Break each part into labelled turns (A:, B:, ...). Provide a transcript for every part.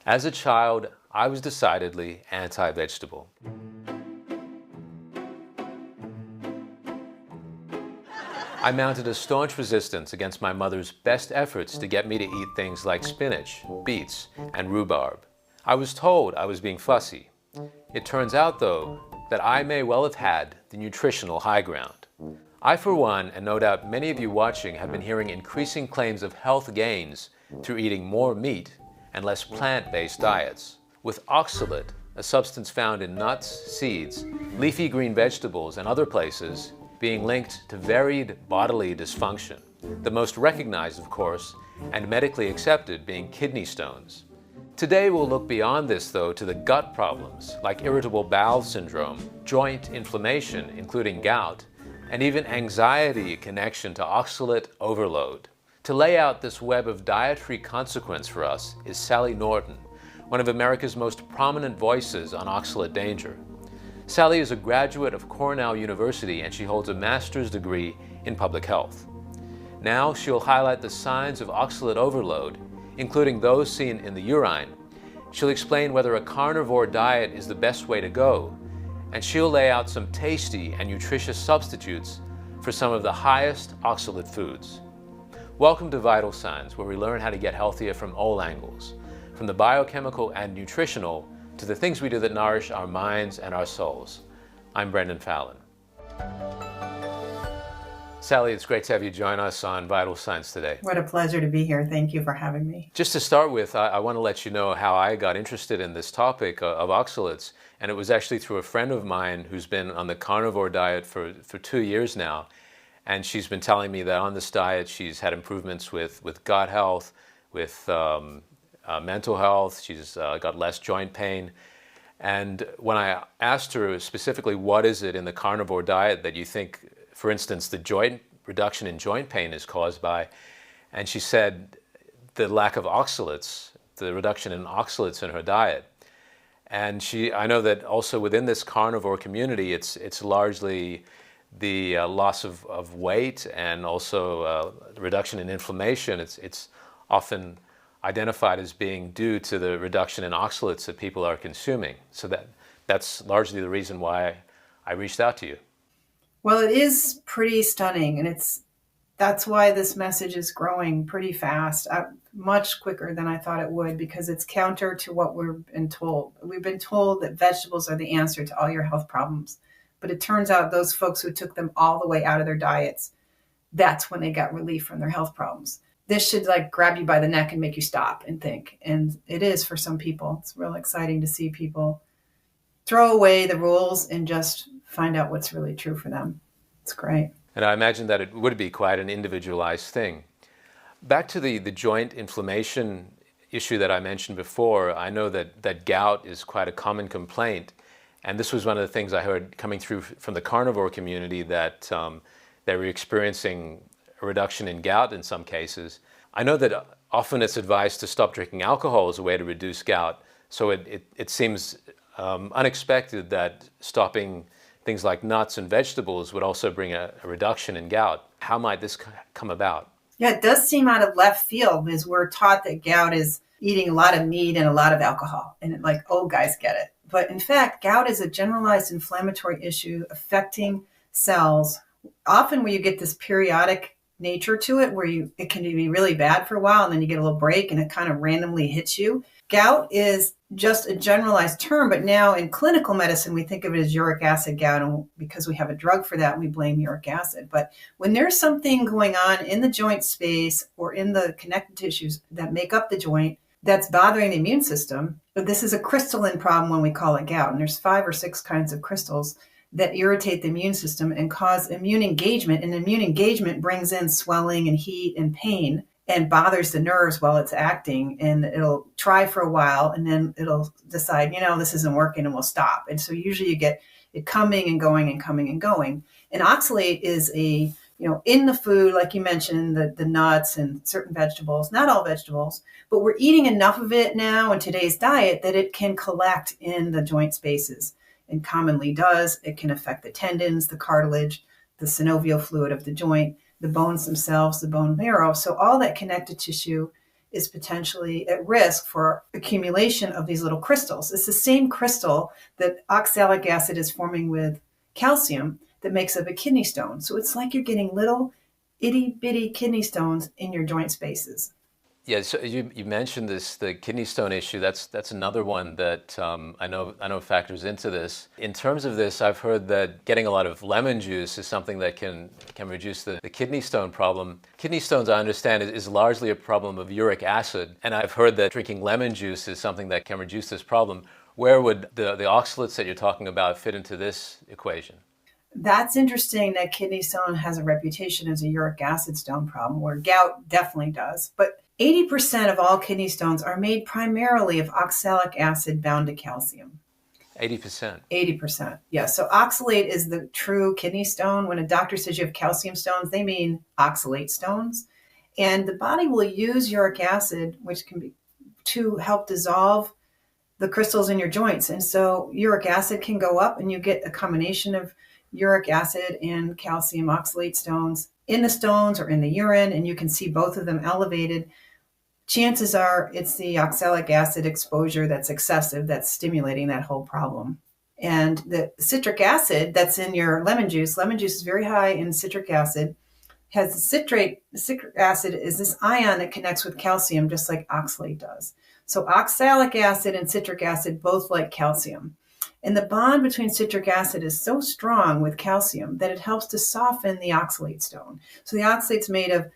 A: As a child, I was decidedly anti-vegetable. I mounted a staunch resistance against my mother's best efforts to get me to eat things like spinach, beets, and rhubarb. I was told I was being fussy. It turns out, though, that I may well have had the nutritional high ground. I, for one, and no doubt many of you watching, have been hearing increasing claims of health gains through eating more meat and less plant-based diets. With oxalate, a substance found in nuts, seeds, leafy green vegetables, and other places, being linked to varied bodily dysfunction. The most recognized, of course, and medically accepted being kidney stones. Today we'll look beyond this, though, to the gut problems like irritable bowel syndrome, joint inflammation, including gout, and even anxiety in connection to oxalate overload. To lay out this web of dietary consequence for us is Sally Norton, one of America's most prominent voices on oxalate danger. Sally is a graduate of Cornell University and she holds a master's degree in public health. Now she'll highlight the signs of oxalate overload, including those seen in the urine. She'll explain whether a carnivore diet is the best way to go, and she'll lay out some tasty and nutritious substitutes for some of the highest oxalate foods. Welcome to Vital Signs, where we learn how to get healthier from all angles, from the biochemical and nutritional to the things we do that nourish our minds and our souls. I'm Brendon Fallon. Sally, it's great to have you join us on Vital Signs today.
B: What a pleasure to be here. Thank you for having me.
A: Just to start with, I want to let you know how I got interested in this topic of oxalates, and it was actually through a friend of mine who's been on the carnivore diet for 2 years now, and she's been telling me that on this diet she's had improvements with gut health, with mental health, she's got less joint pain. And when I asked her specifically what is it in the carnivore diet that you think, for instance, the reduction in joint pain is caused by, and she said the lack of oxalates, the reduction in oxalates in her diet. And I know that also within this carnivore community, it's largely the loss of weight and also reduction in inflammation. It's often identified as being due to the reduction in oxalates that people are consuming. So that's largely the reason why I reached out to you.
B: Well, it is pretty stunning, and that's why this message is growing pretty fast, much quicker than I thought it would, because it's counter to what we've been told. We've been told that vegetables are the answer to all your health problems, but it turns out those folks who took them all the way out of their diets, that's when they got relief from their health problems. This should grab you by the neck and make you stop and think, and it is for some people. It's real exciting to see people throw away the rules and just find out what's really true for them. It's great.
A: And I imagine that it would be quite an individualized thing. Back to the joint inflammation issue that I mentioned before, I know that gout is quite a common complaint. And this was one of the things I heard coming through from the carnivore community, that they were experiencing a reduction in gout in some cases. I know that often it's advised to stop drinking alcohol as a way to reduce gout. So it seems unexpected that stopping things like nuts and vegetables would also bring a reduction in gout. How might this come about?
B: Yeah, it does seem out of left field, because we're taught that gout is eating a lot of meat and a lot of alcohol, and old guys get it. But in fact, gout is a generalized inflammatory issue affecting cells, often where you get this periodic nature to it, where it can be really bad for a while, and then you get a little break and it kind of randomly hits you. Gout is just a generalized term, but now in clinical medicine, we think of it as uric acid gout, and because we have a drug for that, we blame uric acid. But when there's something going on in the joint space or in the connective tissues that make up the joint that's bothering the immune system, but this is a crystalline problem when we call it gout. And there's 5 or 6 kinds of crystals that irritate the immune system and cause immune engagement. And immune engagement brings in swelling and heat and pain and bothers the nerves while it's acting. And it'll try for a while, and then it'll decide, this isn't working, and we'll stop. And so usually you get it coming and going and coming and going. And oxalate is in the food, like you mentioned, the nuts and certain vegetables, not all vegetables, but we're eating enough of it now in today's diet that it can collect in the joint spaces, and commonly does. It can affect the tendons, the cartilage, the synovial fluid of the joint, the bones themselves, the bone marrow. So all that connective tissue is potentially at risk for accumulation of these little crystals. It's the same crystal that oxalic acid is forming with calcium that makes up a kidney stone. So it's like you're getting little itty bitty kidney stones in your joint spaces.
A: Yeah, so you mentioned this, the kidney stone issue. That's another one that I know factors into this. In terms of this, I've heard that getting a lot of lemon juice is something that can reduce the kidney stone problem. Kidney stones, I understand, is largely a problem of uric acid, and I've heard that drinking lemon juice is something that can reduce this problem. Where would the oxalates that you're talking about fit into this equation?
B: That's interesting that kidney stone has a reputation as a uric acid stone problem, where gout definitely does. But 80% of all kidney stones are made primarily of oxalic acid bound to calcium.
A: 80%.
B: 80%. Yeah. So oxalate is the true kidney stone. When a doctor says you have calcium stones, they mean oxalate stones. And the body will use uric acid, which can be to help dissolve the crystals in your joints. And so uric acid can go up and you get a combination of uric acid and calcium oxalate stones in the stones or in the urine, and you can see both of them elevated. Chances are it's the oxalic acid exposure that's excessive that's stimulating that whole problem. And the citric acid that's in your lemon juice is very high in citric acid, has citric acid is this ion that connects with calcium just like oxalate does. So oxalic acid and citric acid both like calcium. And the bond between citric acid is so strong with calcium that it helps to soften the oxalate stone. So the oxalate's made of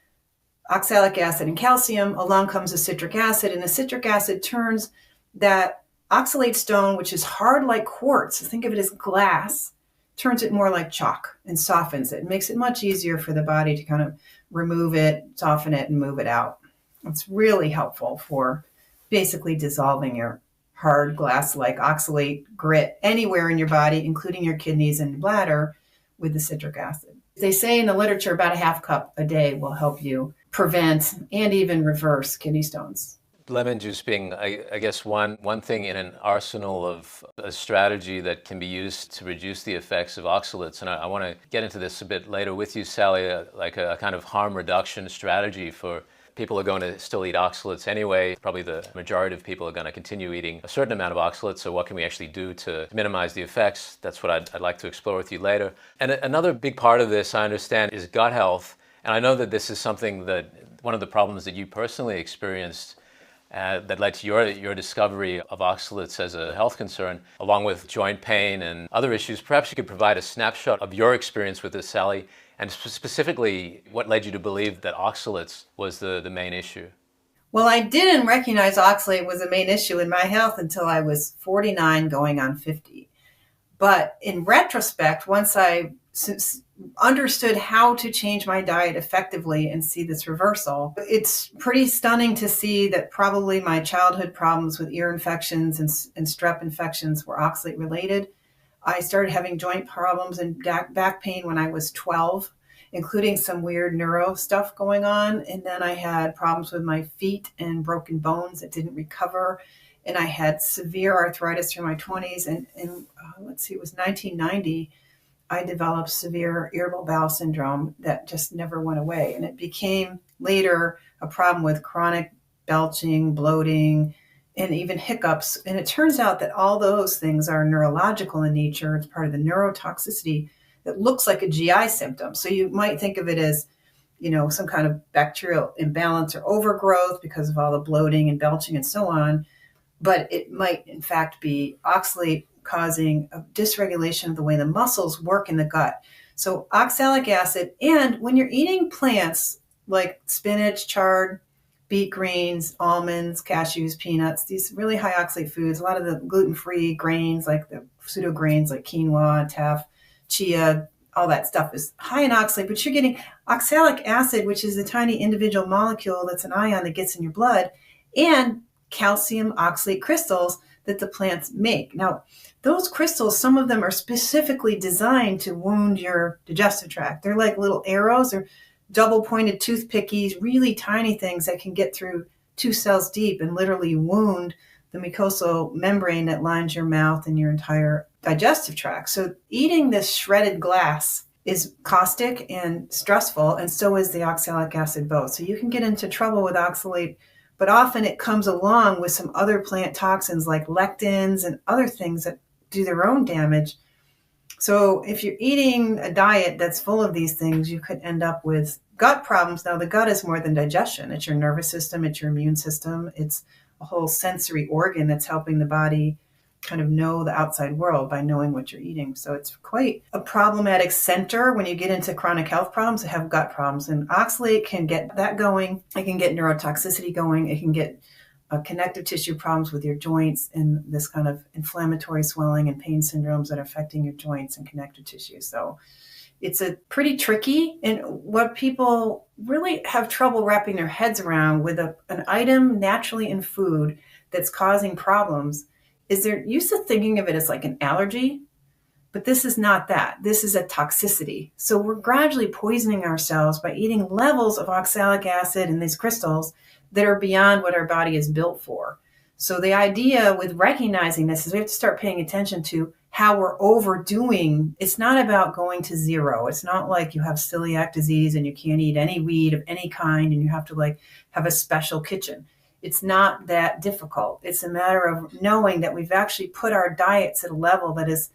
B: oxalic acid and calcium. Along comes the citric acid, and the citric acid turns that oxalate stone, which is hard like quartz, think of it as glass, turns it more like chalk and softens it. It makes it much easier for the body to kind of remove it, soften it, and move it out. It's really helpful for basically dissolving your hard glass-like oxalate grit anywhere in your body, including your kidneys and bladder, with the citric acid. They say in the literature about a half cup a day will help you prevent and even reverse kidney stones.
A: Lemon juice being, I guess, one thing in an arsenal of a strategy that can be used to reduce the effects of oxalates. And I want to get into this a bit later with you, Sally, like a kind of harm reduction strategy for people are going to still eat oxalates anyway. Probably the majority of people are going to continue eating a certain amount of oxalates. So what can we actually do to minimize the effects? That's what I'd like to explore with you later. And another big part of this, I understand, is gut health. And I know that this is something that one of the problems that you personally experienced that led to your discovery of oxalates as a health concern, along with joint pain and other issues. Perhaps you could provide a snapshot of your experience with this, Sally, and specifically what led you to believe that oxalates was the main issue.
B: Well, I didn't recognize oxalate was a main issue in my health until I was 49 going on 50. But in retrospect, once I understood how to change my diet effectively and see this reversal, it's pretty stunning to see that probably my childhood problems with ear infections and strep infections were oxalate related. I started having joint problems and back pain when I was 12, including some weird neuro stuff going on. And then I had problems with my feet and broken bones that didn't recover. And I had severe arthritis through my 20s. And let's see, it was 1990. I developed severe irritable bowel syndrome that just never went away. And it became later a problem with chronic belching, bloating, and even hiccups. And it turns out that all those things are neurological in nature. It's part of the neurotoxicity that looks like a GI symptom. So you might think of it as, some kind of bacterial imbalance or overgrowth because of all the bloating and belching and so on. But it might, in fact, be oxalate causing a dysregulation of the way the muscles work in the gut. So oxalic acid, and when you're eating plants like spinach, chard, beet greens, almonds, cashews, peanuts, these really high oxalate foods, a lot of the gluten-free grains like the pseudo grains like quinoa, teff, chia, all that stuff is high in oxalate, but you're getting oxalic acid, which is a tiny individual molecule that's an ion that gets in your blood, and calcium oxalate crystals that the plants make. Now, those crystals, some of them are specifically designed to wound your digestive tract. They're like little arrows or double-pointed toothpickies, really tiny things that can get through 2 cells deep and literally wound the mucosal membrane that lines your mouth and your entire digestive tract. So eating this shredded glass is caustic and stressful, and so is the oxalic acid both. So you can get into trouble with oxalate but often it comes along with some other plant toxins like lectins and other things that do their own damage. So if you're eating a diet that's full of these things, you could end up with gut problems. Now, the gut is more than digestion. It's your nervous system, it's your immune system, it's a whole sensory organ that's helping the body kind of know the outside world by knowing what you're eating. So it's quite a problematic center when you get into chronic health problems that have gut problems. And oxalate can get that going. It can get neurotoxicity going. It can get connective tissue problems with your joints and this kind of inflammatory swelling and pain syndromes that are affecting your joints and connective tissue. So it's a pretty tricky, and what people really have trouble wrapping their heads around with an item naturally in food that's causing problems is they're used to thinking of it as like an allergy, but this is not that. This is a toxicity. So we're gradually poisoning ourselves by eating levels of oxalic acid and these crystals that are beyond what our body is built for. So the idea with recognizing this is we have to start paying attention to how we're overdoing. It's not about going to zero. It's not like you have celiac disease and you can't eat any wheat of any kind and you have to like have a special kitchen. It's not that difficult. It's a matter of knowing that we've actually put our diets at a level that is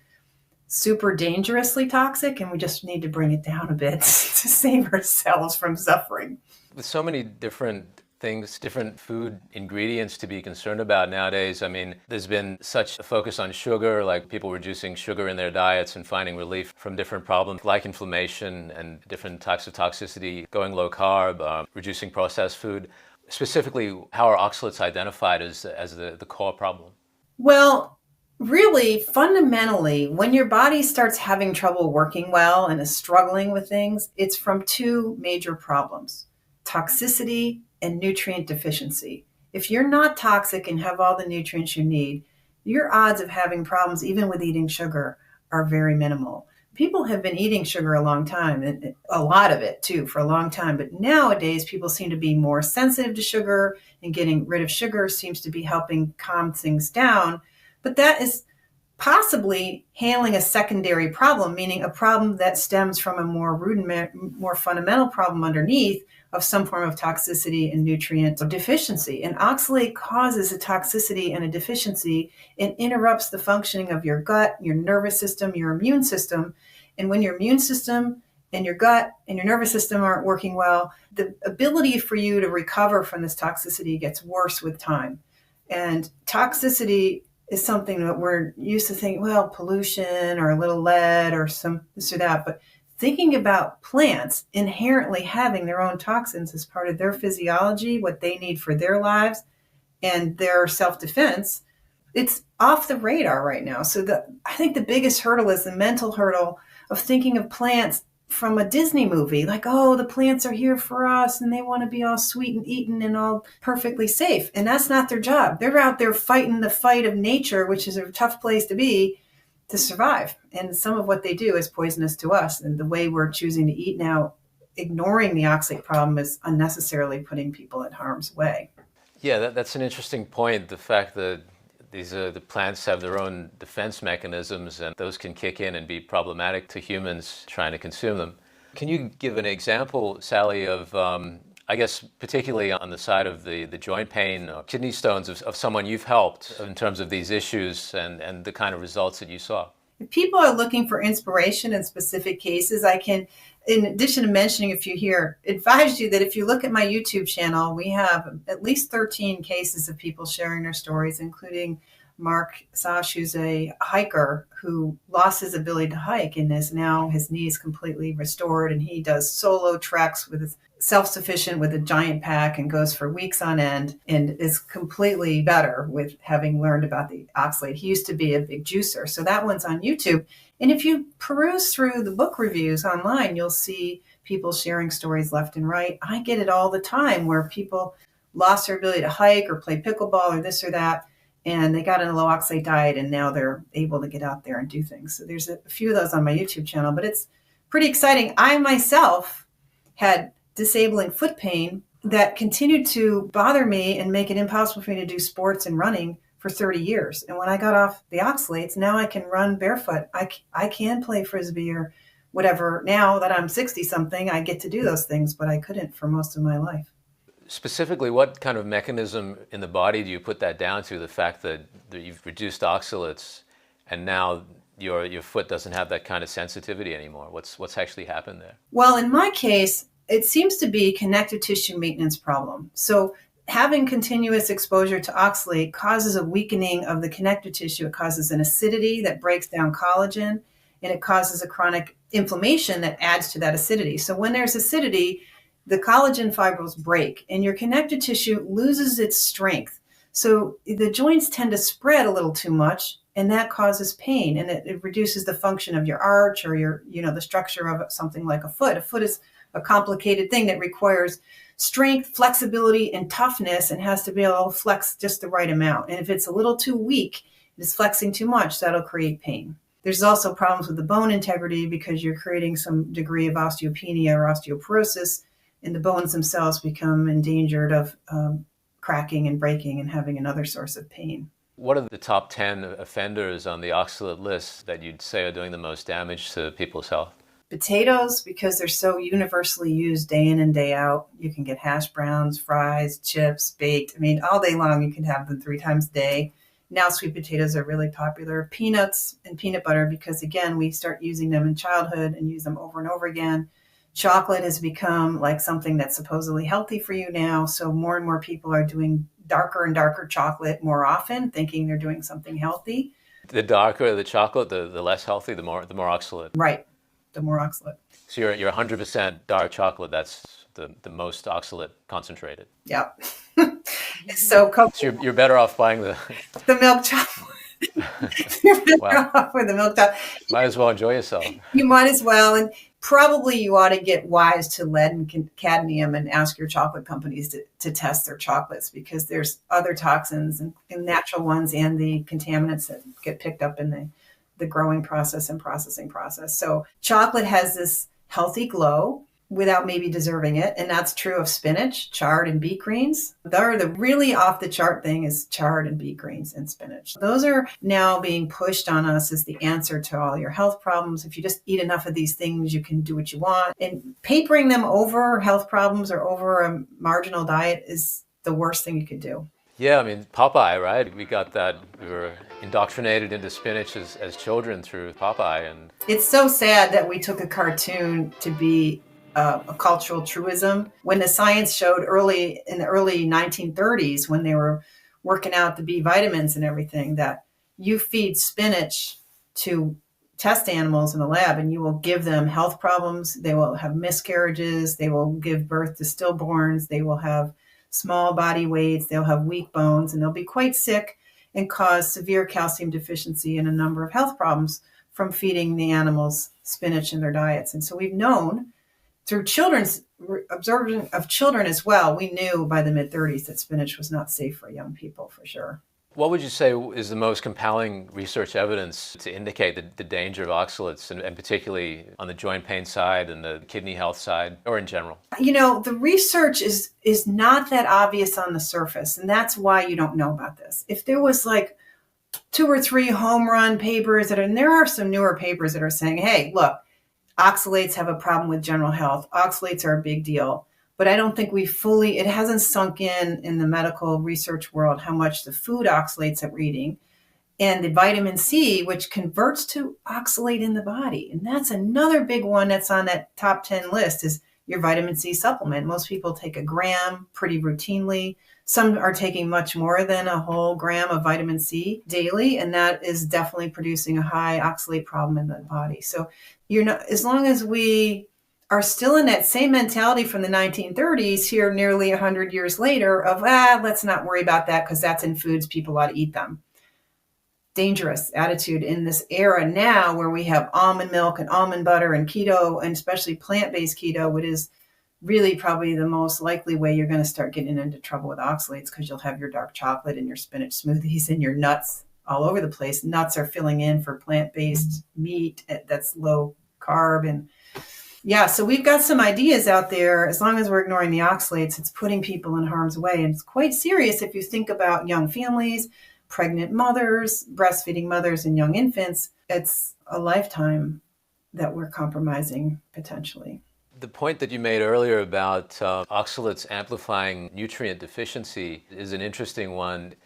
B: super dangerously toxic, and we just need to bring it down a bit to save ourselves from suffering.
A: With so many different things, different food ingredients to be concerned about nowadays, I mean, there's been such a focus on sugar, like people reducing sugar in their diets and finding relief from different problems like inflammation and different types of toxicity, going low carb, reducing processed food. Specifically, how are oxalates identified as the core problem?
B: Well, really, fundamentally, when your body starts having trouble working well and is struggling with things, it's from two major problems: toxicity and nutrient deficiency. If you're not toxic and have all the nutrients you need, your odds of having problems, even with eating sugar, are very minimal. People have been eating sugar a long time, and a lot of it too, for a long time. But nowadays, people seem to be more sensitive to sugar, and getting rid of sugar seems to be helping calm things down. But that is possibly handling a secondary problem, meaning a problem that stems from a more fundamental problem underneath of some form of toxicity and nutrient deficiency. And oxalate causes a toxicity and a deficiency and interrupts the functioning of your gut, your nervous system, your immune system. And when your immune system and your gut and your nervous system aren't working well, the ability for you to recover from this toxicity gets worse with time. And toxicity is something that we're used to thinking, well, pollution or a little lead or some this or that. But thinking about plants inherently having their own toxins as part of their physiology, what they need for their lives and their self-defense, it's off the radar right now. So I think the biggest hurdle is the mental hurdle of thinking of plants from a Disney movie, like, oh, the plants are here for us and they want to be all sweet and eaten and all perfectly safe. And that's not their job. They're out there fighting the fight of nature, which is a tough place to be to survive. And some of what they do is poisonous to us. And the way we're choosing to eat now, ignoring the oxalate problem, is unnecessarily putting people at harm's way.
A: Yeah, that's an interesting point. The fact that the plants have their own defense mechanisms, and those can kick in and be problematic to humans trying to consume them. Can you give an example, Sally, of, I guess, particularly on the side of the joint pain, kidney stones, of someone you've helped in terms of these issues and the kind of results that you saw?
B: If people are looking for inspiration in specific cases, I can, in addition to mentioning a few here, advise you that if you look at my YouTube channel, we have at least 13 cases of people sharing their stories, including Mark Sash, who's a hiker who lost his ability to hike and is now his knees completely restored. And he does solo treks with his self-sufficient with a giant pack and goes for weeks on end and is completely better with having learned about the oxalate. He used to be a big juicer. So that one's on YouTube. And if you peruse through the book reviews online, you'll see people sharing stories left and right. I get it all the time where people lost their ability to hike or play pickleball or this or that, and they got in a low oxalate diet and now they're able to get out there and do things. So there's a few of those on my YouTube channel, but it's pretty exciting. I myself had disabling foot pain that continued to bother me and make it impossible for me to do sports and running for 30 years. And when I got off the oxalates, now I can run barefoot. I can play Frisbee or whatever. Now that I'm 60 something, I get to do those things, but I couldn't for most of my life.
A: Specifically, what kind of mechanism in the body do you put that down to? The fact that you've reduced oxalates and now your foot doesn't have that kind of sensitivity anymore. What's actually happened there?
B: Well, in my case, it seems to be connective tissue maintenance problem. So having continuous exposure to oxalate causes a weakening of the connective tissue. It causes an acidity that breaks down collagen, and it causes a chronic inflammation that adds to that acidity. So when there's acidity, the collagen fibrils break and your connective tissue loses its strength. So the joints tend to spread a little too much, and that causes pain, and it reduces the function of your arch or the structure of something like a foot. A foot is a complicated thing that requires strength, flexibility, and toughness, and has to be able to flex just the right amount. And if it's a little too weak, it's flexing too much, that'll create pain. There's also problems with the bone integrity because you're creating some degree of osteopenia or osteoporosis, and the bones themselves become endangered of cracking and breaking and having another source of pain.
A: What are the top 10 offenders on the oxalate list that you'd say are doing the most damage to people's health?
B: Potatoes, because they're so universally used day in and day out. You can get hash browns, fries, chips, baked. I mean, all day long you can have them 3 times a day. Now sweet potatoes are really popular. Peanuts and peanut butter, because again, we start using them in childhood and use them over and over again. Chocolate has become like something that's supposedly healthy for you now. So more and more people are doing darker and darker chocolate more often, thinking they're doing something healthy.
A: The darker the chocolate, the less healthy, the more oxalate.
B: Right, the more oxalate.
A: So you're 100% dark chocolate. That's the most oxalate concentrated.
B: Yep. So
A: you're better off buying the
B: milk chocolate. You're better off with the milk chocolate.
A: Might as well enjoy yourself.
B: You might as well. And probably you ought to get wise to lead and cadmium and ask your chocolate companies to test their chocolates, because there's other toxins and natural ones and the contaminants that get picked up in the growing process and processing process. So chocolate has this healthy glow without maybe deserving it. And that's true of spinach, chard, and beet greens. The really off the chart thing is chard and beet greens and spinach. Those are now being pushed on us as the answer to all your health problems. If you just eat enough of these things, you can do what you want. And papering them over health problems or over a marginal diet is the worst thing you could do.
A: Yeah, I mean, Popeye, right? We got that. We were indoctrinated into spinach as children through Popeye. And
B: it's so sad that we took a cartoon to be a cultural truism, when the science showed in the early 1930s, when they were working out the B vitamins and everything, that you feed spinach to test animals in the lab and you will give them health problems. They will have miscarriages. They will give birth to stillborns. They will have small body weights. They'll have weak bones, and they'll be quite sick and cause severe calcium deficiency and a number of health problems from feeding the animals spinach in their diets. And so we've known through children's observation of children as well, we knew by the mid-30s that spinach was not safe for young people, for sure.
A: What would you say is the most compelling research evidence to indicate the danger of oxalates, and particularly on the joint pain side and the kidney health side, or in general?
B: You know, the research is not that obvious on the surface, and that's why you don't know about this. If there was like 2 or 3 home run papers and there are some newer papers that are saying, hey, look, oxalates have a problem with general health. Oxalates are a big deal. But I don't think it hasn't sunk in the medical research world how much the food oxalates that we're eating and the vitamin C, which converts to oxalate in the body. And that's another big one that's on that top 10 list is your vitamin C supplement. Most people take a gram pretty routinely. Some are taking much more than a whole gram of vitamin C daily, and that is definitely producing a high oxalate problem in the body. So as long as we are still in that same mentality from the 1930s here nearly 100 years later of, let's not worry about that because that's in foods, people ought to eat them. Dangerous attitude in this era now where we have almond milk and almond butter and keto, and especially plant-based keto, which is really probably the most likely way you're going to start getting into trouble with oxalates, because you'll have your dark chocolate and your spinach smoothies and your nuts all over the place. Nuts are filling in for plant-based meat that's low carb. And yeah, so we've got some ideas out there. As long as we're ignoring the oxalates, it's putting people in harm's way. And it's quite serious if you think about young families, pregnant mothers, breastfeeding mothers, and young infants. It's a lifetime that we're compromising potentially.
A: The point that you made earlier about oxalates amplifying nutrient deficiency is an interesting one.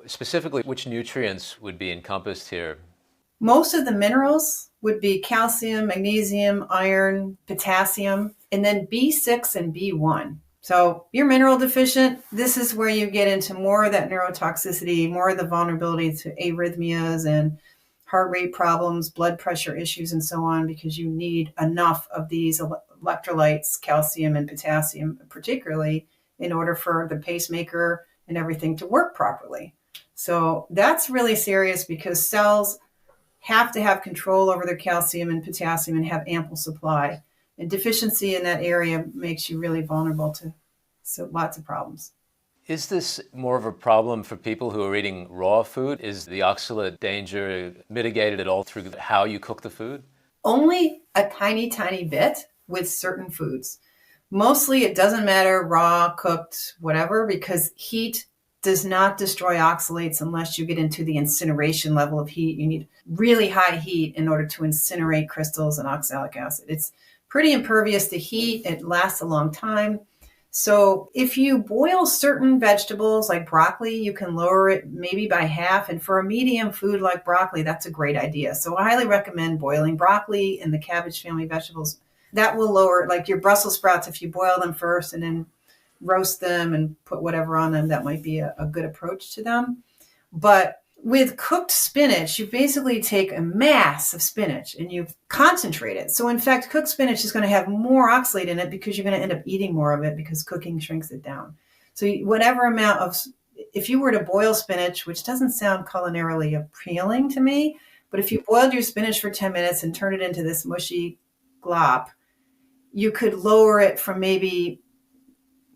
A: Specifically, which nutrients would be encompassed here?
B: Most of the minerals would be calcium, magnesium, iron, potassium, and then B6 and B1. So you're mineral deficient. This is where you get into more of that neurotoxicity, more of the vulnerability to arrhythmias and heart rate problems, blood pressure issues, and so on, because you need enough of these electrolytes, calcium and potassium, particularly in order for the pacemaker and everything to work properly. So that's really serious because cells have to have control over their calcium and potassium and have ample supply. And deficiency in that area makes you really vulnerable to lots of problems.
A: Is this more of a problem for people who are eating raw food? Is the oxalate danger mitigated at all through how you cook the food?
B: Only a tiny, tiny bit with certain foods. Mostly it doesn't matter, raw, cooked, whatever, because heat does not destroy oxalates unless you get into the incineration level of heat. You need really high heat in order to incinerate crystals and oxalic acid. It's pretty impervious to heat. It lasts a long time. So if you boil certain vegetables like broccoli, you can lower it maybe by half. And for a medium food like broccoli, that's a great idea. So I highly recommend boiling broccoli and the cabbage family vegetables. That will lower, like your Brussels sprouts, if you boil them first and then roast them and put whatever on them, that might be a good approach to them. But with cooked spinach, you basically take a mass of spinach and you concentrate it. So in fact, cooked spinach is going to have more oxalate in it because you're going to end up eating more of it because cooking shrinks it down. So whatever amount of, if you were to boil spinach, which doesn't sound culinarily appealing to me, but if you boiled your spinach for 10 minutes and turned it into this mushy glop, you could lower it from maybe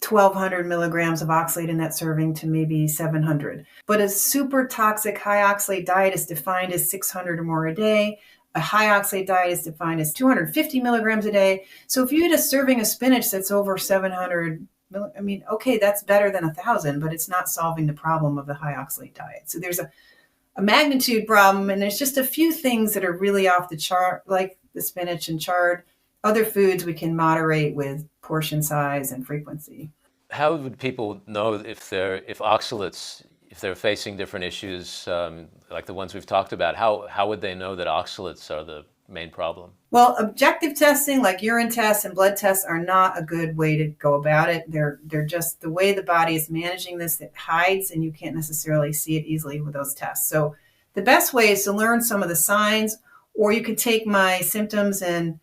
B: 1,200 milligrams of oxalate in that serving to maybe 700. But a super toxic high oxalate diet is defined as 600 or more a day. A high oxalate diet is defined as 250 milligrams a day. So if you eat a serving of spinach that's over 700, I mean, okay, that's better than 1,000, but it's not solving the problem of the high oxalate diet. So there's a magnitude problem, and there's just a few things that are really off the chart, like the spinach and chard. Other foods we can moderate with portion size and frequency.
A: How would people know if oxalates, if they're facing different issues like the ones we've talked about, how would they know that oxalates are the main problem?
B: Well, objective testing like urine tests and blood tests are not a good way to go about it. They're just the way the body is managing this, it hides and you can't necessarily see it easily with those tests. So the best way is to learn some of the signs, or you could take my symptoms and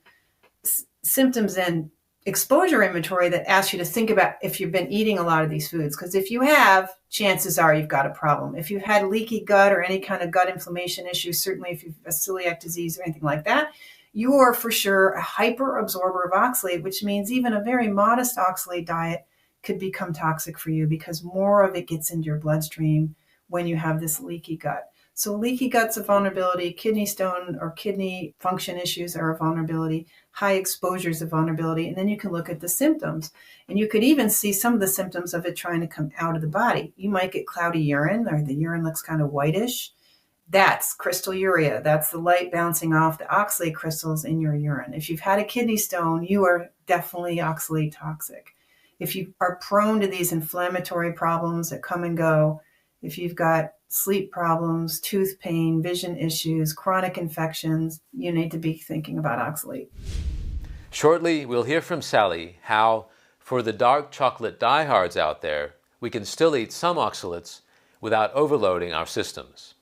B: exposure inventory that asks you to think about if you've been eating a lot of these foods. Because if you have, chances are you've got a problem. If you've had leaky gut or any kind of gut inflammation issues, certainly if you've a celiac disease or anything like that, you are for sure a hyper absorber of oxalate, which means even a very modest oxalate diet could become toxic for you because more of it gets into your bloodstream when you have this leaky gut. So leaky gut's a vulnerability, kidney stone or kidney function issues are a vulnerability, high exposures of vulnerability, and then you can look at the symptoms. And you could even see some of the symptoms of it trying to come out of the body. You might get cloudy urine, or the urine looks kind of whitish. That's crystalluria. That's the light bouncing off the oxalate crystals in your urine. If you've had a kidney stone, you are definitely oxalate toxic. If you are prone to these inflammatory problems that come and go, if you've got sleep problems, tooth pain, vision issues, chronic infections, you need to be thinking about oxalate.
A: Shortly, we'll hear from Sally how, for the dark chocolate diehards out there, we can still eat some oxalates without overloading our systems.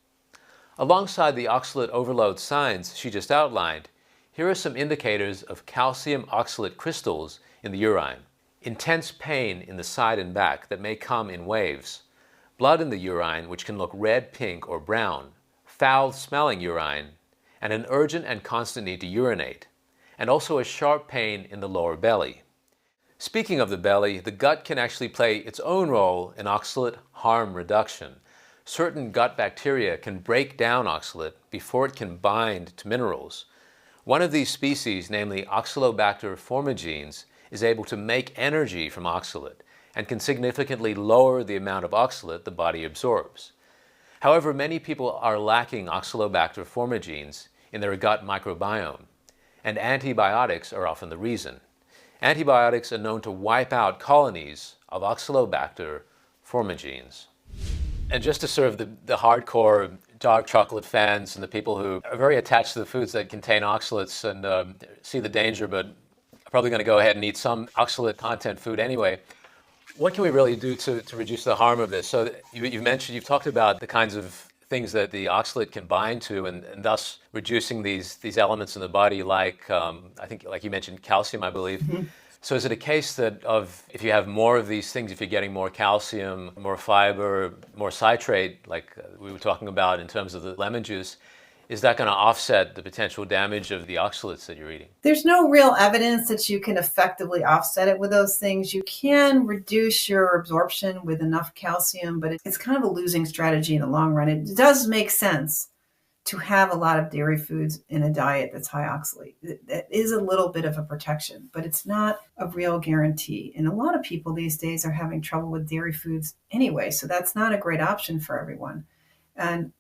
A: Alongside the oxalate overload signs she just outlined, here are some indicators of calcium oxalate crystals in the urine. Intense pain in the side and back that may come in waves, blood in the urine which can look red, pink, or brown, foul-smelling urine, and an urgent and constant need to urinate, and also a sharp pain in the lower belly. Speaking of the belly, the gut can actually play its own role in oxalate harm reduction. Certain gut bacteria can break down oxalate before it can bind to minerals. One of these species, namely Oxalobacter formigenes, is able to make energy from oxalate and can significantly lower the amount of oxalate the body absorbs. However, many people are lacking Oxalobacter formigenes in their gut microbiome, and antibiotics are often the reason. Antibiotics are known to wipe out colonies of Oxalobacter formagenes. And just to serve the hardcore dark chocolate fans and the people who are very attached to the foods that contain oxalates and see the danger but are probably going to go ahead and eat some oxalate content food anyway, what can we really do to reduce the harm of this? So you've talked about the kinds of things that the oxalate can bind to and thus reducing these elements in the body like, I think like you mentioned calcium, I believe. Mm-hmm. So is it a case that if you have more of these things, if you're getting more calcium, more fiber, more citrate, like we were talking about in terms of the lemon juice, is that going to offset the potential damage of the oxalates that you're eating?
B: There's no real evidence that you can effectively offset it with those things. You can reduce your absorption with enough calcium, but it's kind of a losing strategy in the long run. It does make sense to have a lot of dairy foods in a diet that's high oxalate. That is a little bit of a protection, but it's not a real guarantee. And a lot of people these days are having trouble with dairy foods anyway, so that's not a great option for everyone. And,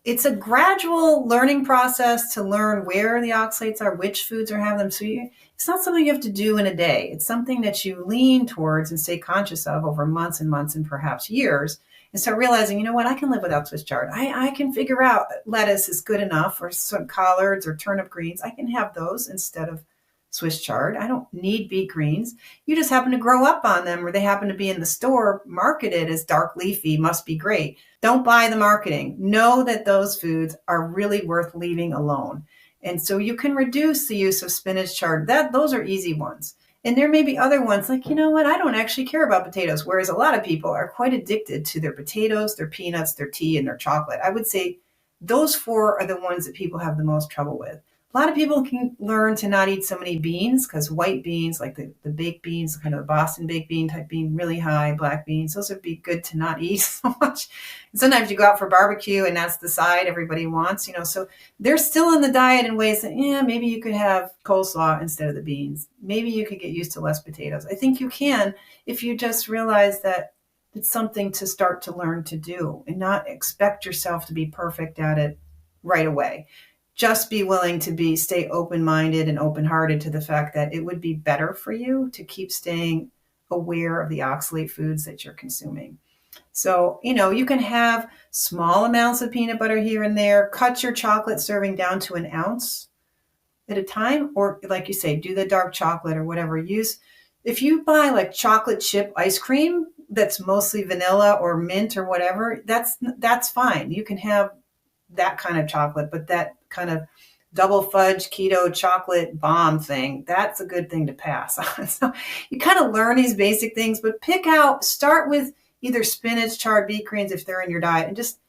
B: it's a gradual learning process to learn where the oxalates are, which foods are having them. So it's not something you have to do in a day. It's something that you lean towards and stay conscious of over months and months and perhaps years. And start realizing, I can live without Swiss chard. I can figure out lettuce is good enough, or some collards or turnip greens. I can have those instead of Swiss chard. I don't need beet greens. You just happen to grow up on them, or they happen to be in the store marketed as dark leafy, must be great. Don't buy the marketing. Know that those foods are really worth leaving alone. And so you can reduce the use of spinach chard. Those are easy ones. And there may be other ones like, I don't actually care about potatoes, whereas a lot of people are quite addicted to their potatoes, their peanuts, their tea, and their chocolate. I would say those four are the ones that people have the most trouble with. A lot of people can learn to not eat so many beans because white beans, like the baked beans, kind of the Boston baked bean type bean, really high, black beans, those would be good to not eat so much. And sometimes you go out for barbecue and that's the side everybody wants, so they're still in the diet in ways that, maybe you could have coleslaw instead of the beans. Maybe you could get used to less potatoes. I think you can if you just realize that it's something to start to learn to do and not expect yourself to be perfect at it right away. Just be willing to stay open-minded and open-hearted to the fact that it would be better for you to keep staying aware of the oxalate foods that you're consuming. So, you can have small amounts of peanut butter here and there, cut your chocolate serving down to 1 ounce at a time, or like you say, do the dark chocolate or whatever. If you buy like chocolate chip ice cream that's mostly vanilla or mint or whatever, that's fine. You can have that kind of chocolate, but that kind of double fudge keto chocolate bomb thing, that's a good thing to pass on. So you kind of learn these basic things, but start with either spinach, chard, beet greens if they're in your diet. And just,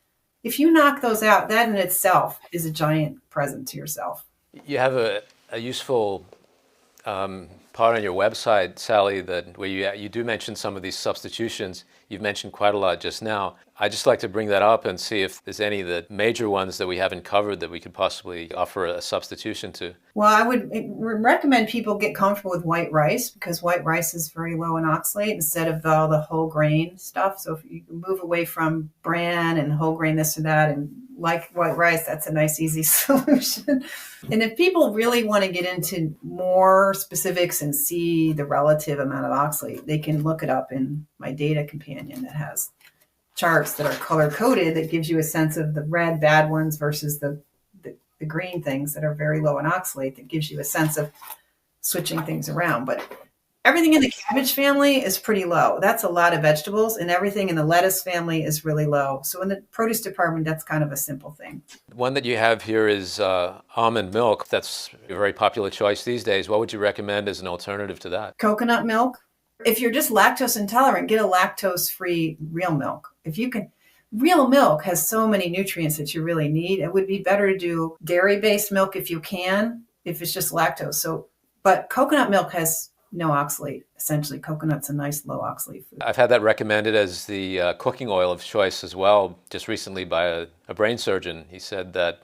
B: if you knock those out, that in itself is a giant present to yourself.
A: You have a useful part on your website, Sally, where you do mention some of these substitutions. You've mentioned quite a lot just now. I'd just like to bring that up and see if there's any of the major ones that we haven't covered that we could possibly offer a substitution to.
B: Well, I would recommend people get comfortable with white rice because white rice is very low in oxalate instead of all the whole grain stuff. So if you can move away from bran and whole grain this or that and like white rice, that's a nice, easy solution. And if people really want to get into more specifics and see the relative amount of oxalate, they can look it up in my data companion that has charts that are color-coded that gives you a sense of the red bad ones versus the green things that are very low in oxalate that gives you a sense of switching things around. But everything in the cabbage family is pretty low. That's a lot of vegetables, and everything in the lettuce family is really low. So in the produce department, that's kind of a simple thing.
A: One that you have here is almond milk. That's a very popular choice these days. What would you recommend as an alternative to that?
B: Coconut milk. If you're just lactose intolerant, get a lactose-free real milk. Real milk has so many nutrients that you really need. It would be better to do dairy-based milk if you can, if it's just lactose. But coconut milk has no oxalate. Essentially, coconut's a nice low oxalate food.
A: I've had that recommended as the cooking oil of choice as well, just recently by a brain surgeon. He said that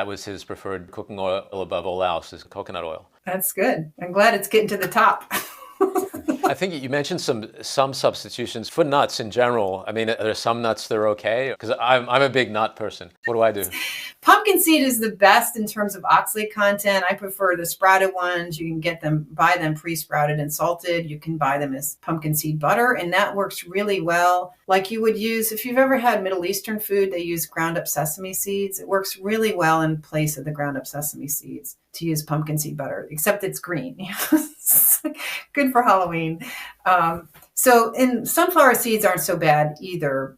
A: was his preferred cooking oil above all else is coconut oil.
B: That's good. I'm glad it's getting to the top.
A: I think you mentioned some substitutions for nuts in general. I mean, are there some nuts that are okay? Because I'm a big nut person. What do I do?
B: Pumpkin seed is the best in terms of oxalate content. I prefer the sprouted ones. You can buy them pre-sprouted and salted. You can buy them as pumpkin seed butter, and that works really well. Like you would use, if you've ever had Middle Eastern food, they use ground up sesame seeds. It works really well in place of the ground up sesame seeds to use pumpkin seed butter, except it's green. It's good for Halloween. So sunflower seeds aren't so bad either,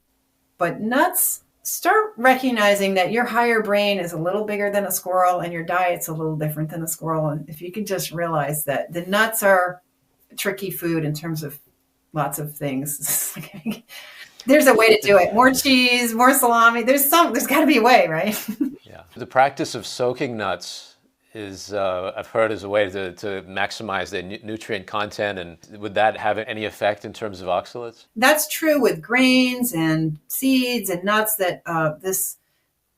B: but nuts, start recognizing that your higher brain is a little bigger than a squirrel and your diet's a little different than a squirrel. And if you can just realize that the nuts are tricky food in terms of lots of things. There's a way to do it. More cheese, more salami. There's got to be a way, right?
A: Yeah. The practice of soaking nuts is, I've heard, is a way to maximize their nutrient content. And would that have any effect in terms of oxalates?
B: That's true with grains and seeds and nuts, that this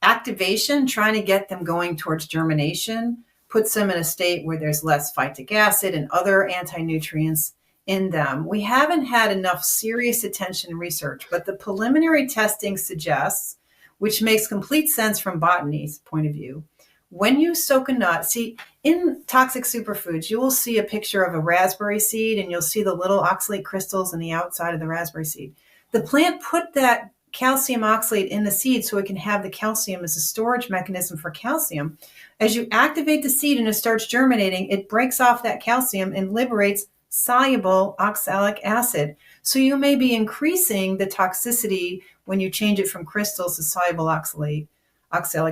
B: activation, trying to get them going towards germination, puts them in a state where there's less phytic acid and other anti-nutrients in them. We haven't had enough serious attention and research, but the preliminary testing suggests, which makes complete sense from botany's point of view, when you soak a nut, see, in Toxic Superfoods, you will see a picture of a raspberry seed and you'll see the little oxalate crystals on the outside of the raspberry seed. The plant put that calcium oxalate in the seed so it can have the calcium as a storage mechanism for calcium. As you activate the seed and it starts germinating, it breaks off that calcium and liberates soluble oxalic acid. So you may be increasing the toxicity when you change it from crystals to soluble oxalic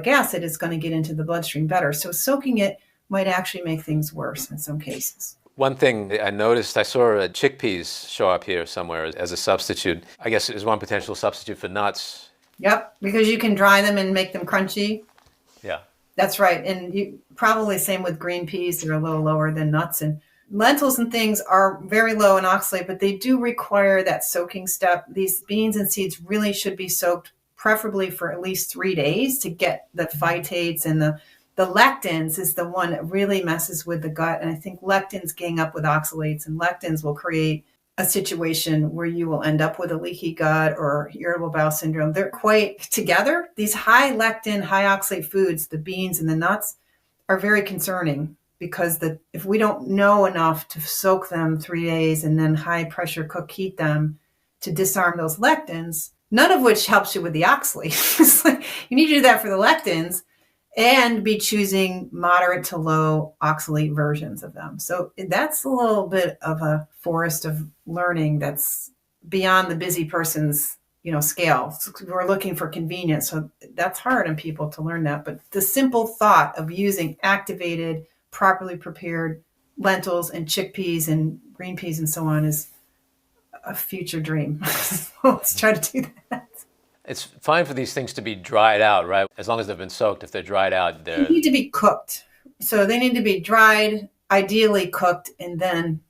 B: acid. Is going to get into the bloodstream better. So soaking it might actually make things worse in some cases.
A: One thing I noticed, I saw chickpeas show up here somewhere as a substitute. I guess is one potential substitute for nuts.
B: Yep, because you can dry them and make them crunchy.
A: Yeah.
B: That's right. And you probably same with green peas. They're a little lower than nuts. And lentils and things are very low in oxalate, but they do require that soaking step. These beans and seeds really should be soaked, preferably for at least 3 days, to get the phytates, and the lectins is the one that really messes with the gut. And I think lectins gang up with oxalates, and lectins will create a situation where you will end up with a leaky gut or irritable bowel syndrome. They're quite together. These high lectin, high oxalate foods, the beans and the nuts, are very concerning, because if we don't know enough to soak them 3 days and then high pressure heat them to disarm those lectins, none of which helps you with the oxalate. You need to do that for the lectins and be choosing moderate to low oxalate versions of them. So that's a little bit of a forest of learning that's beyond the busy person's scale. So we're looking for convenience. So that's hard on people to learn that. But the simple thought of using activated, properly prepared lentils and chickpeas and green peas and so on is a future dream. Let's try to do that.
A: It's fine for these things to be dried out, right? As long as they've been soaked. If they're dried out,
B: They need to be cooked. So they need to be dried, ideally cooked, and then,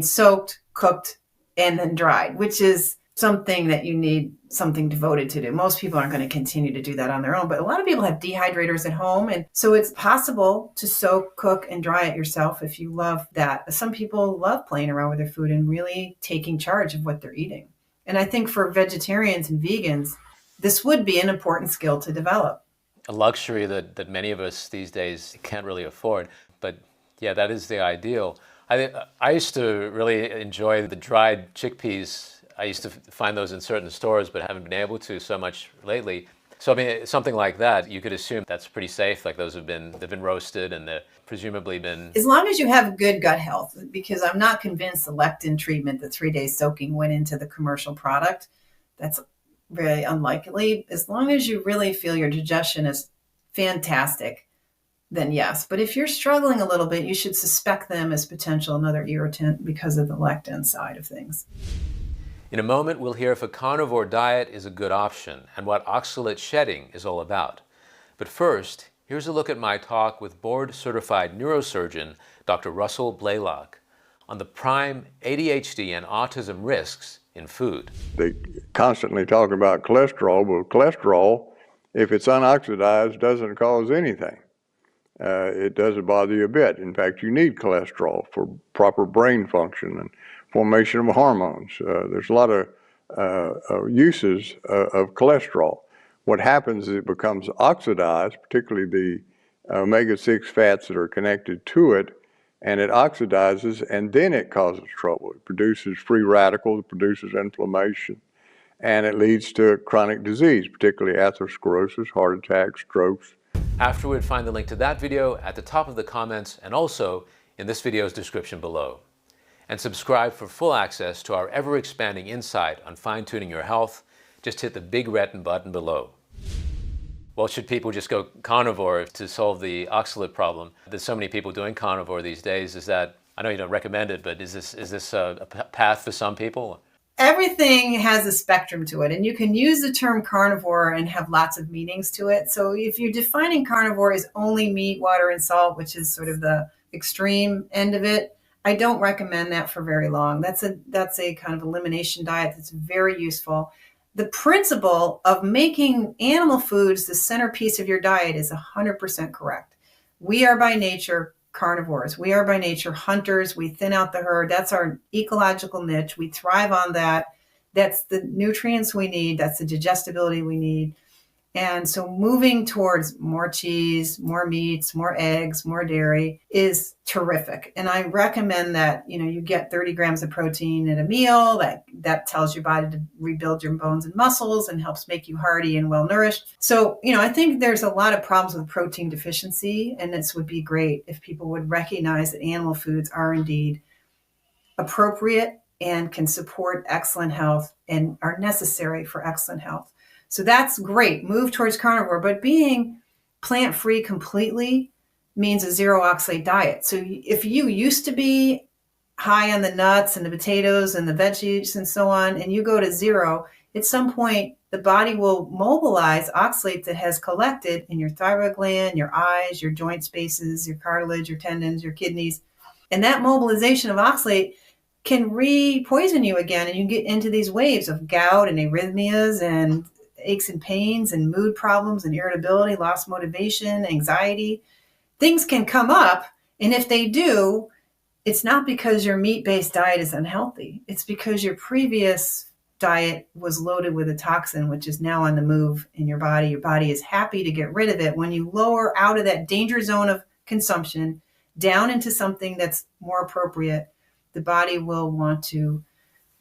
B: soaked, cooked, and then dried, which is something that you need something devoted to do. Most people aren't going to continue to do that on their own, but a lot of people have dehydrators at home. And so it's possible to soak, cook, and dry it yourself if you love that. Some people love playing around with their food and really taking charge of what they're eating. And I think for vegetarians and vegans, this would be an important skill to develop.
A: A luxury that many of us these days can't really afford. But yeah, that is the ideal. I used to really enjoy the dried chickpeas. I used to find those in certain stores, but haven't been able to so much lately. So something like that, you could assume that's pretty safe. Like they've been roasted and they're presumably been.
B: As long as you have good gut health, because I'm not convinced the lectin treatment, the 3 day soaking, went into the commercial product. That's very unlikely. As long as you really feel your digestion is fantastic, then yes. But if you're struggling a little bit, you should suspect them as potential another irritant because of the lectin side of things.
A: In a moment, we'll hear if a carnivore diet is a good option and what oxalate shedding is all about. But first, here's a look at my talk with board-certified neurosurgeon Dr. Russell Blaylock on the prime ADHD and autism risks in food.
C: They constantly talk about cholesterol, but cholesterol, if it's unoxidized, doesn't cause anything. It doesn't bother you a bit. In fact, you need cholesterol for proper brain function and formation of hormones. There's a lot of uses of cholesterol. What happens is it becomes oxidized, particularly the omega-6 fats that are connected to it, and it oxidizes, and then it causes trouble. It produces free radicals, it produces inflammation, and it leads to chronic disease, particularly atherosclerosis, heart attacks, strokes.
A: Afterward, find the link to that video at the top of the comments and also in this video's description below. And subscribe for full access to our ever-expanding insight on fine-tuning your health. Just hit the big red button below. Well, should people just go carnivore to solve the oxalate problem? There's so many people doing carnivore these days. Is that, I know you don't recommend it, but is this a path for some people?
B: Everything has a spectrum to it, and you can use the term carnivore and have lots of meanings to it. So if you're defining carnivore as only meat, water, and salt, which is sort of the extreme end of it, I don't recommend that for very long. That's a kind of elimination diet that's very useful. The principle of making animal foods the centerpiece of your diet is 100% correct. We are by nature carnivores. We are by nature hunters. We thin out the herd. That's our ecological niche. We thrive on that. That's the nutrients we need. That's the digestibility we need. And so moving towards more cheese, more meats, more eggs, more dairy is terrific. And I recommend that, you get 30 grams of protein at a meal. That tells your body to rebuild your bones and muscles and helps make you hearty and well nourished. So, I think there's a lot of problems with protein deficiency, and this would be great if people would recognize that animal foods are indeed appropriate and can support excellent health and are necessary for excellent health. So that's great. Move towards carnivore, but being plant-free completely means a zero oxalate diet. So if you used to be high on the nuts and the potatoes and the veggies and so on, and you go to zero, at some point the body will mobilize oxalate that has collected in your thyroid gland, your eyes, your joint spaces, your cartilage, your tendons, your kidneys. And that mobilization of oxalate can re-poison you again, and you get into these waves of gout and arrhythmias and aches and pains and mood problems and irritability, lost motivation, anxiety. Things can come up, and if they do, it's not because your meat-based diet is unhealthy. It's because your previous diet was loaded with a toxin, which is now on the move in your body. Your body is happy to get rid of it. When you lower out of that danger zone of consumption down into something that's more appropriate, the body will want to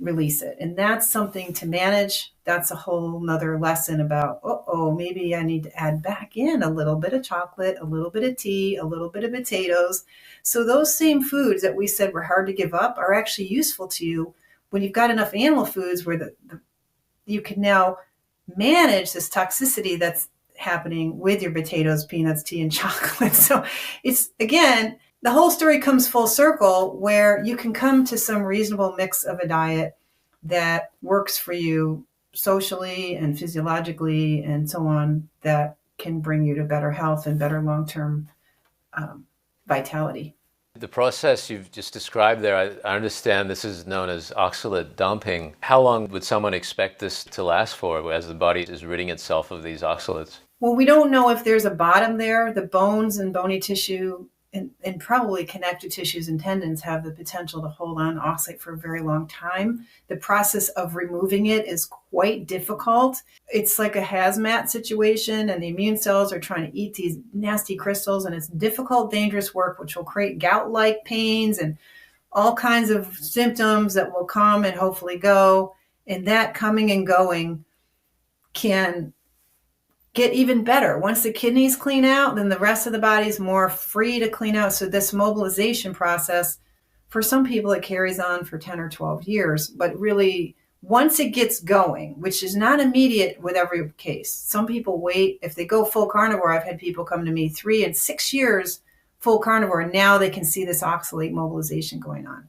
B: release it. And that's something to manage. That's a whole nother lesson about, maybe I need to add back in a little bit of chocolate, a little bit of tea, a little bit of potatoes. So those same foods that we said were hard to give up are actually useful to you when you've got enough animal foods where you can now manage this toxicity that's happening with your potatoes, peanuts, tea, and chocolate. So it's, again, the whole story comes full circle where you can come to some reasonable mix of a diet that works for you socially and physiologically and so on, that can bring you to better health and better long-term vitality.
A: The process you've just described there, I understand this is known as oxalate dumping. How long would someone expect this to last for as the body is ridding itself of these oxalates?
B: Well, we don't know if there's a bottom there. The bones and bony tissue and probably connective tissues and tendons have the potential to hold on oxalate for a very long time. The process of removing it is quite difficult. It's like a hazmat situation, and the immune cells are trying to eat these nasty crystals, and it's difficult, dangerous work, which will create gout-like pains and all kinds of symptoms that will come and hopefully go. And that coming and going can get even better. Once the kidneys clean out, then the rest of the body is more free to clean out. So this mobilization process, for some people, it carries on for 10 or 12 years. But really, once it gets going, which is not immediate with every case, some people wait. If they go full carnivore, I've had people come to me 3 and 6 years full carnivore, and now they can see this oxalate mobilization going on.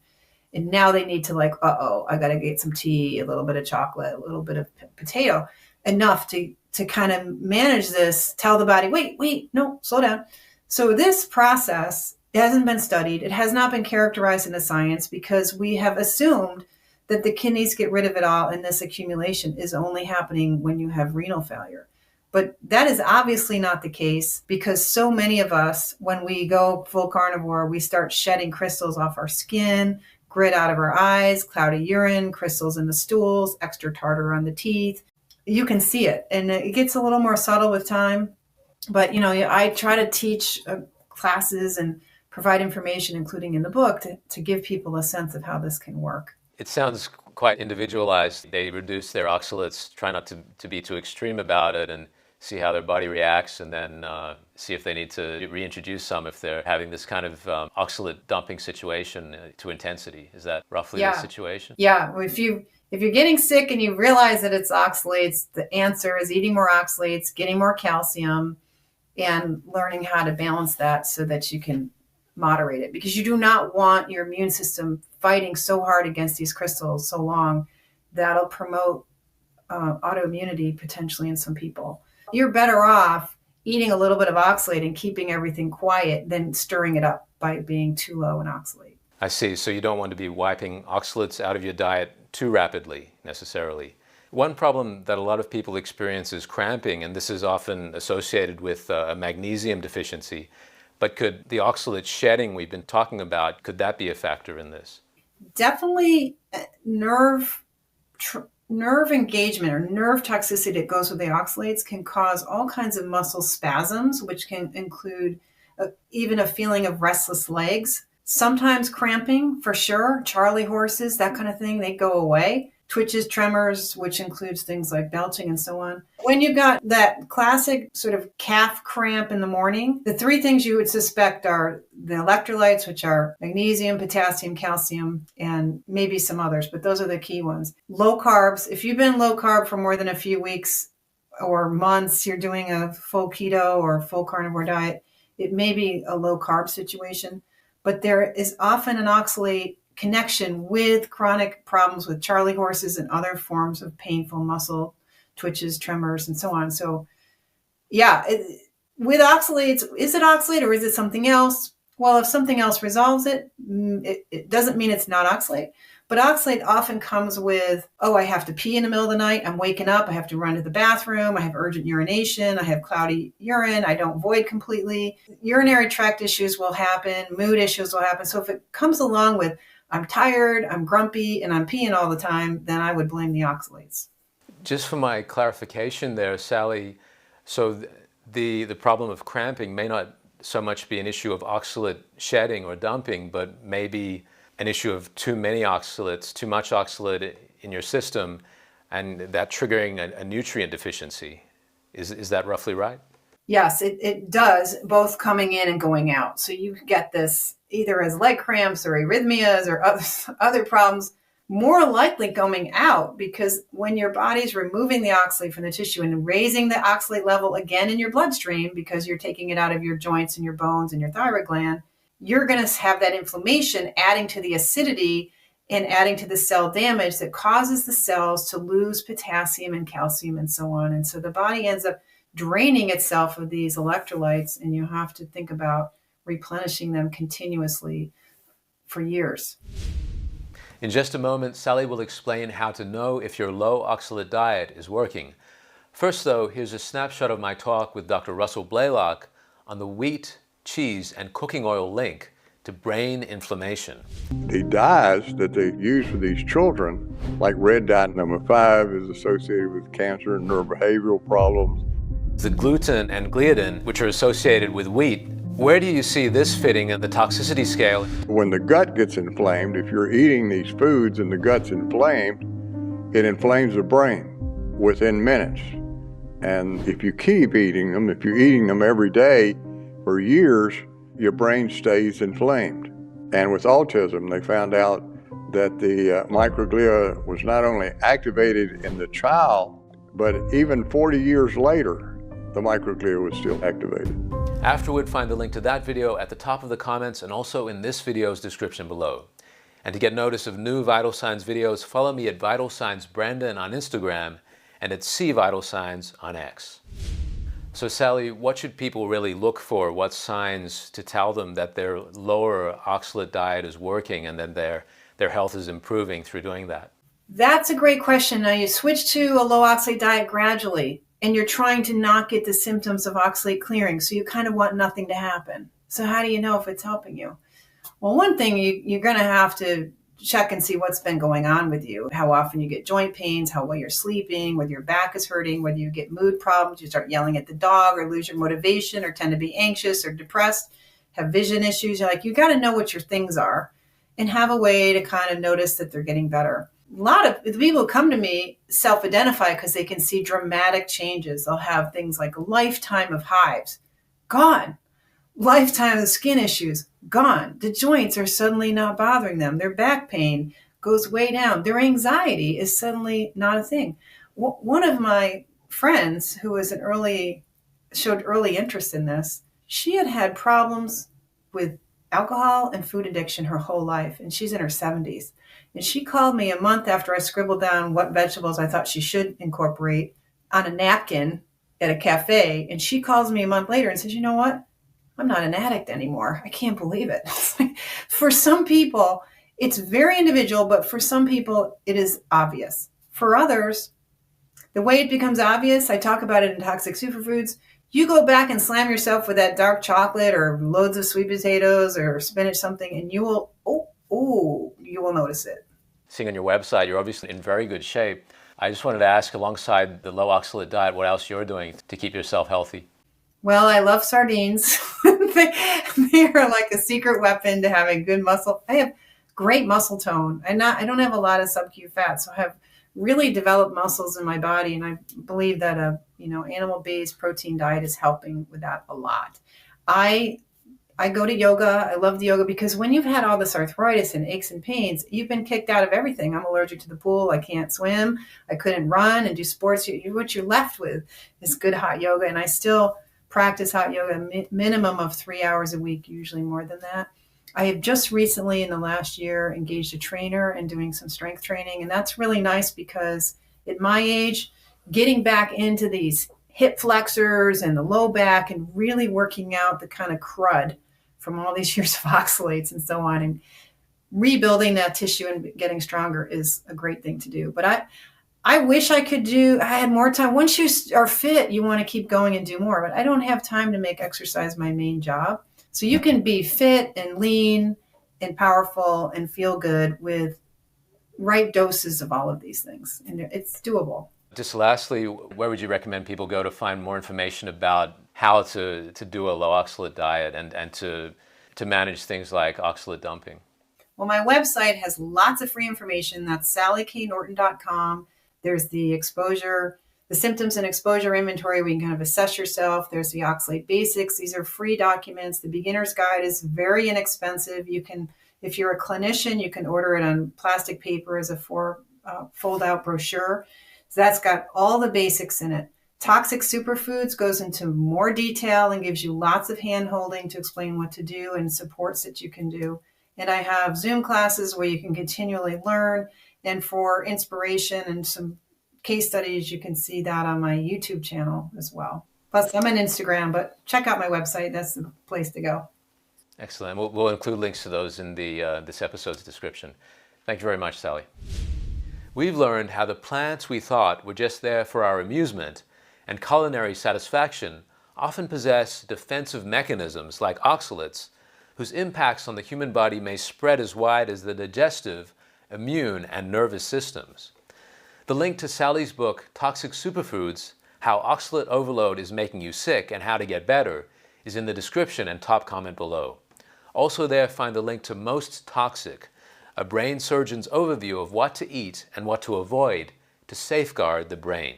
B: And now they need to I got to get some tea, a little bit of chocolate, a little bit of potato, enough to kind of manage this, tell the body, wait, no, slow down. So this process hasn't been studied. It has not been characterized in the science because we have assumed that the kidneys get rid of it all, and this accumulation is only happening when you have renal failure. But that is obviously not the case, because so many of us, when we go full carnivore, we start shedding crystals off our skin, grit out of our eyes, cloudy urine, crystals in the stools, extra tartar on the teeth. You can see it, and it gets a little more subtle with time. But, I try to teach classes and provide information, including in the book, to give people a sense of how this can work.
A: It sounds quite individualized. They reduce their oxalates, try not to be too extreme about it, and see how their body reacts, and then see if they need to reintroduce some if they're having this kind of oxalate dumping situation to intensity. Is that roughly the situation?
B: Yeah. If you're getting sick and you realize that it's oxalates, the answer is eating more oxalates, getting more calcium, and learning how to balance that so that you can moderate it, because you do not want your immune system fighting so hard against these crystals so long. That'll promote autoimmunity potentially in some people. You're better off eating a little bit of oxalate and keeping everything quiet than stirring it up by being too low in oxalate.
A: I see. So you don't want to be wiping oxalates out of your diet too rapidly, necessarily. One problem that a lot of people experience is cramping, and this is often associated with a magnesium deficiency. But could the oxalate shedding we've been talking about, could that be a factor in this?
B: Definitely nerve engagement or nerve toxicity that goes with the oxalates can cause all kinds of muscle spasms, which can include even a feeling of restless legs. Sometimes cramping, for sure. Charley horses, that kind of thing, they go away. Twitches, tremors, which includes things like belching and so on. When you've got that classic sort of calf cramp in the morning, the three things you would suspect are the electrolytes, which are magnesium, potassium, calcium, and maybe some others, but those are the key ones. Low carbs. If you've been low carb for more than a few weeks or months, you're doing a full keto or full carnivore diet, it may be a low carb situation, but there is often an oxalate connection with chronic problems with Charley horses and other forms of painful muscle twitches, tremors, and so on. So with oxalates, is it oxalate or is it something else? Well, if something else resolves it, it doesn't mean it's not oxalate. But oxalate often comes with, I have to pee in the middle of the night. I'm waking up. I have to run to the bathroom. I have urgent urination. I have cloudy urine. I don't void completely. Urinary tract issues will happen. Mood issues will happen. So if it comes along with, I'm tired, I'm grumpy, and I'm peeing all the time, then I would blame the oxalates.
A: Just for my clarification there, Sally, so the problem of cramping may not so much be an issue of oxalate shedding or dumping, but maybe an issue of too many oxalates, too much oxalate in your system, and that triggering a nutrient deficiency. Is that roughly right?
B: Yes, it does, both coming in and going out. So you get this either as leg cramps or arrhythmias or other problems, more likely coming out, because when your body's removing the oxalate from the tissue and raising the oxalate level again in your bloodstream, because you're taking it out of your joints and your bones and your thyroid gland, you're going to have that inflammation adding to the acidity and adding to the cell damage that causes the cells to lose potassium and calcium and so on. And so the body ends up draining itself of these electrolytes, and you have to think about replenishing them continuously for years.
A: In just a moment, Sally will explain how to know if your low oxalate diet is working. First, though, here's a snapshot of my talk with Dr. Russell Blaylock on the wheat, cheese, and cooking oil link to brain inflammation.
C: The dyes that they use for these children, like red dye number 5, is associated with cancer and neurobehavioral problems.
A: The gluten and gliadin, which are associated with wheat, where do you see this fitting in the toxicity scale?
C: When the gut gets inflamed, if you're eating these foods and the gut's inflamed, it inflames the brain within minutes. And if you keep eating them, if you're eating them every day for years, your brain stays inflamed. And with autism, they found out that the microglia was not only activated in the child, but even 40 years later, the microglia was still activated.
A: Afterward, find the link to that video at the top of the comments and also in this video's description below. And to get notice of new Vital Signs videos, follow me at Vital Signs Brendon on Instagram and at Vital Signs on X. So Sally, what should people really look for? What signs to tell them that their lower oxalate diet is working and that their health is improving through doing that?
B: That's a great question. Now you switch to a low oxalate diet gradually, and you're trying to not get the symptoms of oxalate clearing. So you kind of want nothing to happen. So how do you know if it's helping you? Well, one thing you're going to have to check and see what's been going on with you, how often you get joint pains, how well you're sleeping, whether your back is hurting, whether you get mood problems, you start yelling at the dog or lose your motivation or tend to be anxious or depressed, have vision issues. You're like, you got to know what your things are and have a way to kind of notice that they're getting better. A lot of the people who come to me self-identify because they can see dramatic changes. They'll have things like a lifetime of hives, gone. Lifetime of skin issues, gone. The joints are suddenly not bothering them. Their back pain goes way down. Their anxiety is suddenly not a thing. One of my friends who was showed early interest in this, she had had problems with alcohol and food addiction her whole life, and she's in her 70s. And she called me a month after I scribbled down what vegetables I thought she should incorporate on a napkin at a cafe. And she calls me a month later and says, you know what? I'm not an addict anymore. I can't believe it. For some people, it's very individual, but for some people, it is obvious. For others, the way it becomes obvious, I talk about it in Toxic Superfoods, you go back and slam yourself with that dark chocolate or loads of sweet potatoes or spinach something, and you will, you will notice it.
A: Seeing on your website, you're obviously in very good shape. I just wanted to ask, alongside the low oxalate diet, what else you're doing to keep yourself healthy?
B: Well, I love sardines. they are like a secret weapon to having good muscle. I have great muscle tone. I don't have a lot of sub-Q fat, so I have really developed muscles in my body, and I believe that a animal-based protein diet is helping with that a lot. I go to yoga. I love the yoga because when you've had all this arthritis and aches and pains, you've been kicked out of everything. I'm allergic to the pool. I can't swim. I couldn't run and do sports. What you're left with is good hot yoga, and I still practice hot yoga minimum of 3 hours a week, usually more than that. I have just recently in the last year engaged a trainer and doing some strength training. And that's really nice because at my age, getting back into these hip flexors and the low back and really working out the kind of crud from all these years of oxalates and so on and rebuilding that tissue and getting stronger is a great thing to do. But I wish I had more time. Once you are fit, you want to keep going and do more, but I don't have time to make exercise my main job. So you can be fit and lean and powerful and feel good with right doses of all of these things. And it's doable.
A: Just lastly, where would you recommend people go to find more information about how to do a low oxalate diet and to manage things like oxalate dumping?
B: Well, my website has lots of free information. That's sallyknorton.com. There's the symptoms and exposure inventory where you can kind of assess yourself. There's the oxalate basics. These are free documents. The beginner's guide is very inexpensive. You can, if you're a clinician, you can order it on plastic paper as a fold-out brochure. So that's got all the basics in it. Toxic Superfoods goes into more detail and gives you lots of hand-holding to explain what to do and supports that you can do. And I have Zoom classes where you can continually learn. And for inspiration and some case studies, you can see that on my YouTube channel as well. Plus, I'm on Instagram, but check out my website. That's the place to go.
A: Excellent. We'll include links to those in this episode's description. Thank you very much, Sally. We've learned how the plants we thought were just there for our amusement and culinary satisfaction often possess defensive mechanisms like oxalates, whose impacts on the human body may spread as wide as the digestive, immune, and nervous systems. The link to Sally's book, Toxic Superfoods, How Oxalate Overload is Making You Sick and How to Get Better, is in the description and top comment below. Also there, find the link to Most Toxic, a brain surgeon's overview of what to eat and what to avoid to safeguard the brain.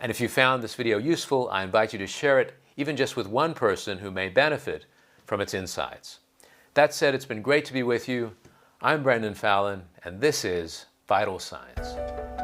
A: And if you found this video useful, I invite you to share it, even just with one person who may benefit from its insights. That said, it's been great to be with you. I'm Brendon Fallon, and this is Vital Signs.